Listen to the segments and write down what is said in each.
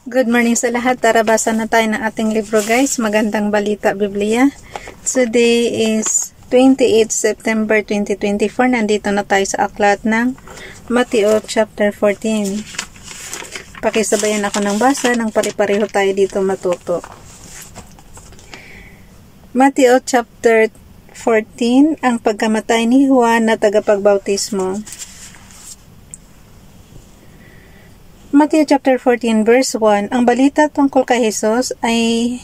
Good morning sa lahat. Tara, basa na tayo ng ating libro guys. Magandang Balita Biblia. Today is 28 September 2024. Nandito na tayo sa aklat ng Mateo chapter 14. Pakisabayan ako ng basa nang pare-pareho tayo dito matuto. Mateo chapter 14, ang pagkamatay ni Juan na tagapagbautismo. Matthew chapter 14 verse 1, ang balita tungkol kay Jesus ay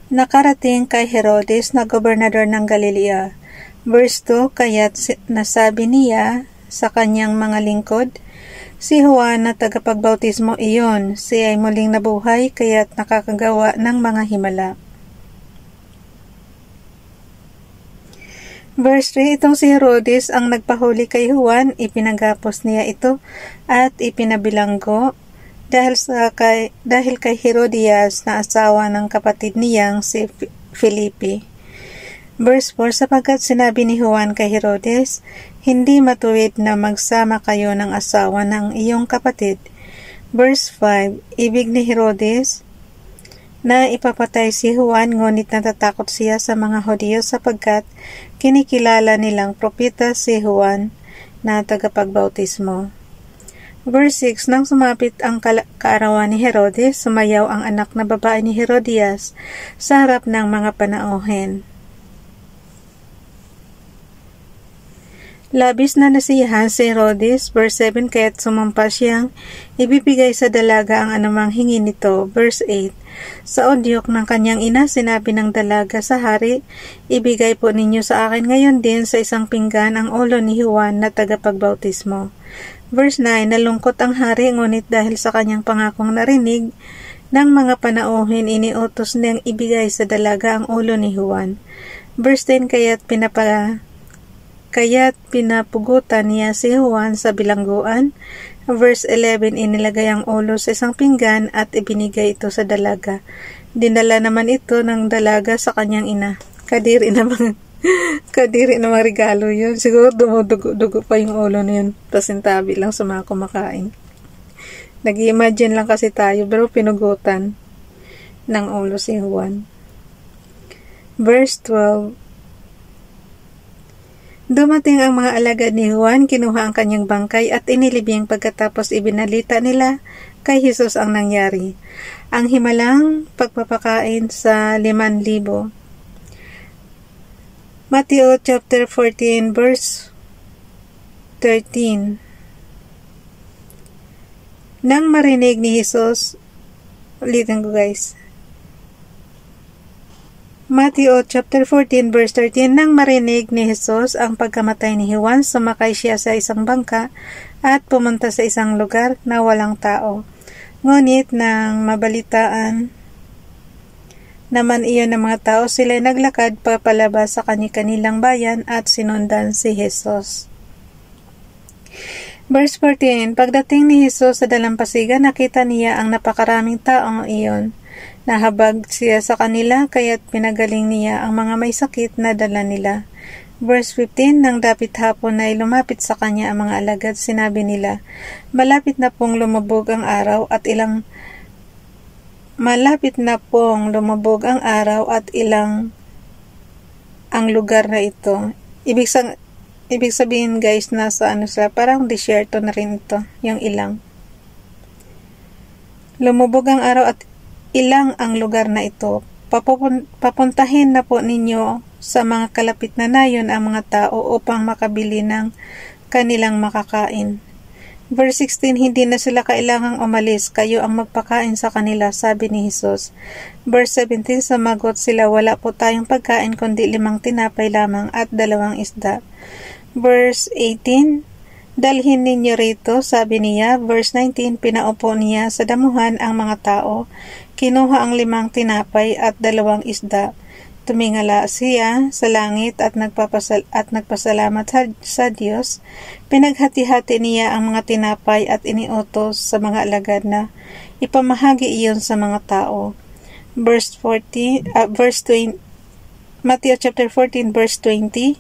nakarating kay Herodes na gobernador ng Galilea. Verse 2, kaya't nasabi niya sa kanyang mga lingkod, si Juan na tagapagbautismo iyon, siya ay muling nabuhay kaya't nakakagawa ng mga himala. Verse 3, itong si Herodes ang nagpahuli kay Juan, ipinagapos niya ito at ipinabilanggo dahil kay Herodias na asawa ng kapatid niyang si Felipe. Verse 4, sapagkat sinabi ni Juan kay Herodes, hindi matuwid na magsama kayo ng asawa ng iyong kapatid. Verse 5, ibig ni Herodes na ipapatay si Juan, ngunit natatakot siya sa mga Hudyo sapagkat kinikilala nilang propeta si Juan na tagapagbautismo. Verse 6, nang sumapit ang kaarawan ni Herodes, sumayaw ang anak na babae ni Herodias sa harap ng mga panauhin. Labis na nasiyahan si Herodes, verse 7, kaya't sumampa siyang ibibigay sa dalaga ang anumang hingi nito. Verse 8, sa udyok ng kanyang ina, sinabi ng dalaga sa hari, ibigay po ninyo sa akin ngayon din sa isang pinggan ang ulo ni Juan na tagapagbautismo. Verse 9, nalungkot ang hari, ngunit dahil sa kanyang pangakong narinig ng mga panauhin, iniutos niyang ibigay sa dalaga ang ulo ni Juan. Verse 10, kaya't pinapugutan niya si Juan sa bilangguan. Verse 11, inilagay ang ulo sa isang pinggan at ibinigay ito sa dalaga. Dinala naman ito ng dalaga sa kanyang ina. Kadiri namang regalo yun. Siguro dumudugo pa yung ulo na yun. Pasintabi lang sa mga kumakain. Nag-imagine lang kasi tayo, pero pinugutan ng ulo si Juan. Verse 12, dumating ang mga alagad ni Juan, kinuha ang kanyang bangkay at inilibing pagkatapos ibinalita nila kay Jesus ang nangyari. Ang himalang pagpapakain sa 5,000. Matthew chapter 14 verse 13. Nang marinig ni Jesus, ulitin ko guys. Matthew chapter 14 verse 13, nang marinig ni Jesus ang pagkamatay ni Juan, sumakay siya sa isang bangka at pumunta sa isang lugar na walang tao. Ngunit nang mabalitaan naman iyon ng mga tao, sila naglakad papalabas sa kanilang bayan at sinundan si Jesus. Verse 14, pagdating ni Jesus sa dalampasigan, nakita niya ang napakaraming taong iyon. Nahabag siya sa kanila, kaya't pinagaling niya ang mga may sakit na dala nila. Verse 15, nang dapit hapon ay lumapit sa kanya ang mga alagad, sinabi nila, malapit na pong lumubog ang araw at ilang ang lugar na ito. Ibig sabihin guys, nasa sila, parang disyerto na rin ito, yung ilang. Lumubog ang araw at ilang ang lugar na ito. Papuntahin na po ninyo sa mga kalapit na nayon ang mga tao upang makabili ng kanilang makakain. Verse 16, hindi na sila kailangang umalis, kayo ang magpakain sa kanila, sabi ni Jesus. Verse 17, sumagot sila, wala po tayong pagkain kundi 5 tinapay lamang at 2 isda. Verse 18, dalhin ninyo rito, sabi niya. Verse 19, pinaupo niya sa damuhan ang mga tao. Kinuha ang 5 tinapay at 2 isda. Tumingala siya sa langit at nagpasalamat sa Diyos. Pinaghati-hati niya ang mga tinapay at iniutos sa mga alagad na ipamahagi iyon sa mga tao. Matthew chapter 14 verse 20,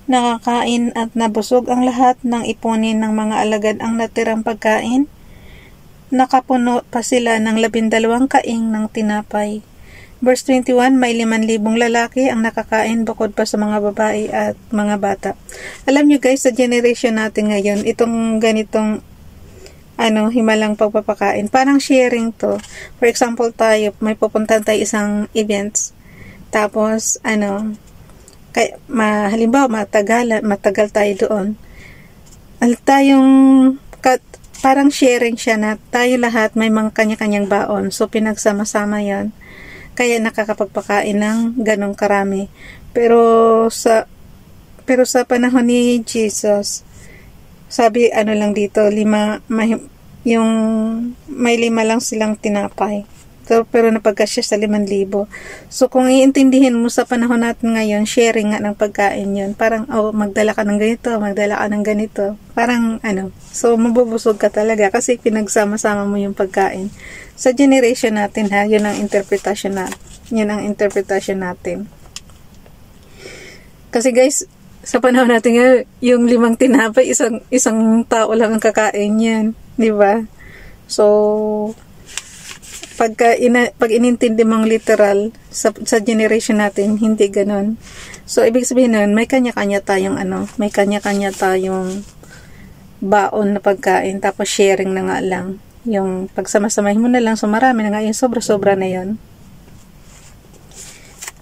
nakakain at nabusog ang lahat ng ipunin ng mga alagad ang natirang pagkain. nakapuno pa sila ng 12 kaing ng tinapay. Verse 21, may 5,000 lalaki ang nakakain bukod pa sa mga babae at mga bata. Alam nyo guys, sa generation natin ngayon, itong ganitong himalang pagpapakain, parang sharing to. For example, tayo, may pupuntahan tayo isang events. Tapos, halimbawa, matagal tayo doon. Parang sharing siya na tayo lahat may mga kanya-kanyang baon. So, pinagsama-sama yan. Kaya nakakapagpakain ng ganong karami. Pero sa panahon ni Jesus, sabi lang dito, yung may 5 lang silang tinapay. Pero napagkasya sa 5,000. So kung iintindihin mo sa panahon natin ngayon, sharing nga ng pagkain yun. Parang, magdala ka ng ganito, magdala ka ng ganito. Parang, so mabubusog ka talaga kasi pinagsama-sama mo yung pagkain. Sa generation natin yun ang interpretation natin. Kasi guys, sa panahon natin ngayon, yung 5 tinapay, isang tao lang ang kakain yan. Di ba? So, pag inintindi mong literal sa generation natin, hindi ganon. So, ibig sabihin nun, may kanya-kanya tayong baon na pagkain, tapos sharing na nga lang. Yung pagsama-samahin mo na lang, so marami na nga, yung sobra-sobra na yun.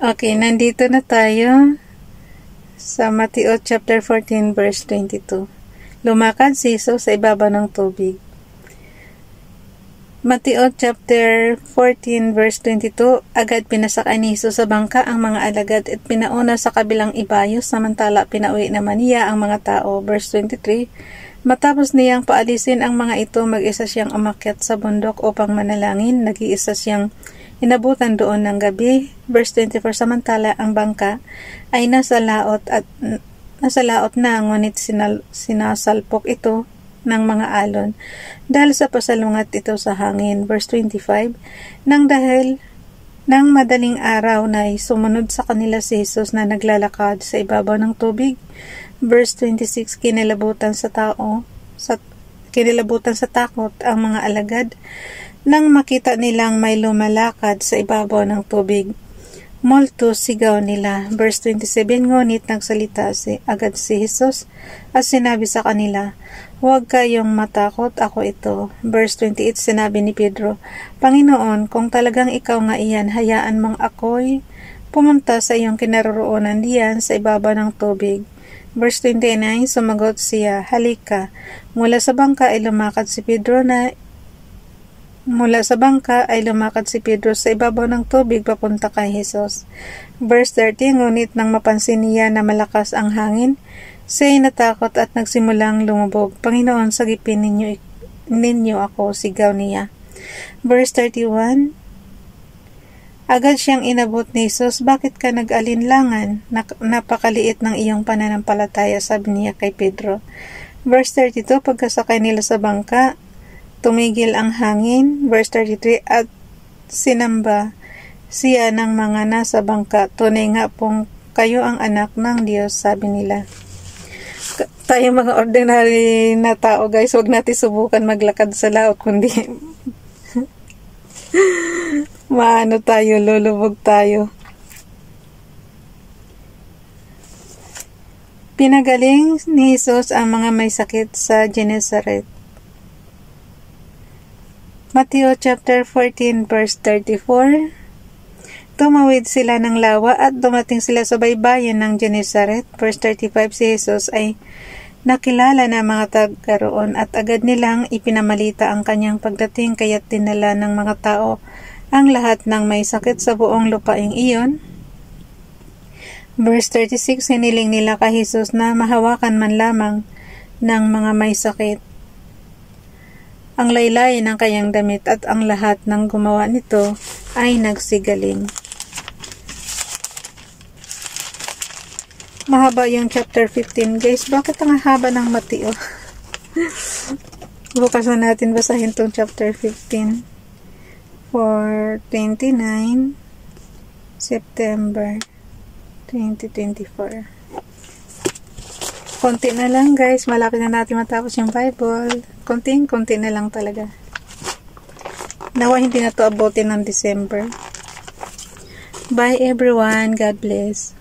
Okay, nandito na tayo sa Mateo chapter 14 verse 22. Lumakad si Jesus sa ibabaw ng tubig. Mateo chapter 14 verse 22, agad pinasakay ni Jesus sa bangka ang mga alagad at pinauna sa kabilang ibayo, samantala pinauwi naman niya ang mga tao. Verse 23, matapos niyang paalisin ang mga ito, mag-isa siyang umakyat sa bundok upang manalangin. Nag-iisa siyang inabutan doon ng gabi. Verse 24, samantala ang bangka ay nasa laot na, ngunit sinasalpok ito ng mga alon dahil sa pasalungat ito sa hangin. Verse 25, nang madaling araw na sumunod sa kanila si Jesus na naglalakad sa ibabaw ng tubig. Verse 26, kinilabutan sa takot ang mga alagad nang makita nilang may lumalakad sa ibabaw ng tubig. Multo, sigaw nila. Verse 27, ngunit nagsalita agad si Jesus at sinabi sa kanila, huwag kayong matakot, ako ito. Verse 28, sinabi ni Pedro, Panginoon, kung talagang ikaw nga iyan, hayaan mong ako'y pumunta sa iyong kinaroroonan diyan sa ibabaw ng tubig. Verse 29, sumagot siya, halika. Mula sa bangka ay lumakad si Pedro sa ibabaw ng tubig papunta kay Jesus. Verse 30, ngunit nang mapansin niya na malakas ang hangin, siya'y natakot at nagsimulang lumubog. Panginoon, sagipin ninyo ako, sigaw niya. Verse 31, agad siyang inabot ni Jesus, bakit ka nag-alinlangan? Napakaliit ng iyong pananampalataya, sabi niya kay Pedro. Verse 32, pagkasakay nila sa bangka, tumigil ang hangin. Verse 33, at sinamba siya ng mga nasa bangka, tunay nga pong kayo ang anak ng Diyos, sabi nila. Tayo mga ordinary na tao guys, huwag natin subukan maglakad sa laot, kundi lulubog tayo. Pinagaling ni Jesus ang mga may sakit sa Genesaret. Mateo chapter 14 verse 34, tumawid sila ng lawa at dumating sila sa baybayin ng Genesaret. Verse 35, si Jesus ay nakilala na mga taga roon at agad nilang ipinamalita ang kanyang pagdating, kaya't dinala ng mga tao ang lahat ng may sakit sa buong lupaing iyon. Verse 36, hiniling nila kay Jesus na mahawakan man lamang ng mga may sakit ang laylay ng kanyang damit, at ang lahat ng gumawa nito ay nagsigaling. Mahaba yung chapter 15 guys. Bakit ang haba ng Mateo? Bukas na natin basahin tong chapter 15 for 29 September 2024. Konti na lang guys, malapit na natin matapos yung Bible. Konti na lang talaga. Nawa hindi na to abutin ng December. Bye everyone. God bless.